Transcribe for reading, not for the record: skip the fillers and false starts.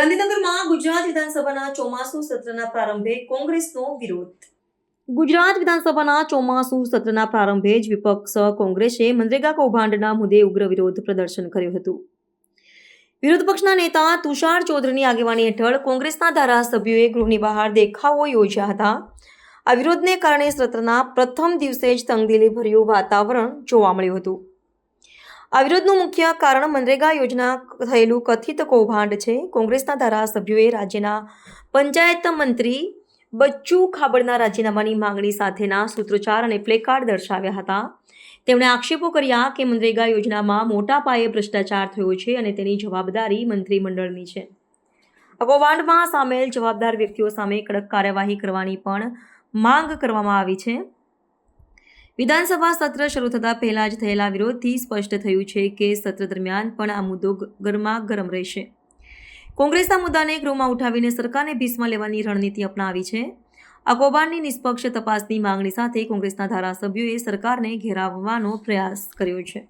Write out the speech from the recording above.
ગાંધીનગરમાં ગુજરાત વિધાનસભાના ચોમાસુ સત્રના પ્રારંભે કોંગ્રેસનો વિરોધ. ગુજરાત વિધાનસભાના ચોમાસુ સત્રના પ્રારંભે જ વિપક્ષ કોંગ્રેસે મનરેગા કૌભાંડના મુદ્દે ઉગ્ર વિરોધ પ્રદર્શન કર્યું હતું. વિરોધ પક્ષના નેતા તુષાર ચૌધરીની આગેવાની હેઠળ કોંગ્રેસના ધારાસભ્યોએ ગૃહની બહાર દેખાવો યોજ્યા હતા. આ વિરોધને કારણે સત્રના પ્રથમ દિવસે જ તંગદિલીભર્યું વાતાવરણ જોવા મળ્યું હતું. આ વિરોધનું મુખ્ય કારણ મનરેગા યોજના થયેલું કથિત કૌભાંડ છે. કોંગ્રેસના ધારાસભ્યોએ રાજ્યના પંચાયત મંત્રી બચ્ચુ ખાબડના રાજીનામાની માંગણી સાથેના સૂત્રોચ્ચાર અને પ્લેકાર્ડ દર્શાવ્યા હતા. તેમણે આક્ષેપો કર્યા કે મનરેગા યોજનામાં મોટા પાયે ભ્રષ્ટાચાર થયો છે અને તેની જવાબદારી મંત્રીમંડળની છે. આ કૌભાંડમાં સામેલ જવાબદાર વ્યક્તિઓ સામે કડક કાર્યવાહી કરવાની પણ માંગ કરવામાં આવી છે. વિધાનસભા સત્ર શરૂ થતાં પહેલા જ થયેલા વિરોધથી સ્પષ્ટ થયું છે કે સત્ર દરમિયાન પણ આ મુદ્દો ગરમાગરમ રહેશે. કોંગ્રેસના મુદ્દાને ગૃહમાં ઉઠાવીને સરકારને ભીસમાં લેવાની રણનીતિ અપનાવી છે. આ કૌભાંડની નિષ્પક્ષ તપાસની માંગણી સાથે કોંગ્રેસના ધારાસભ્યોએ સરકારને ઘેરાવવાનો પ્રયાસ કર્યો છે.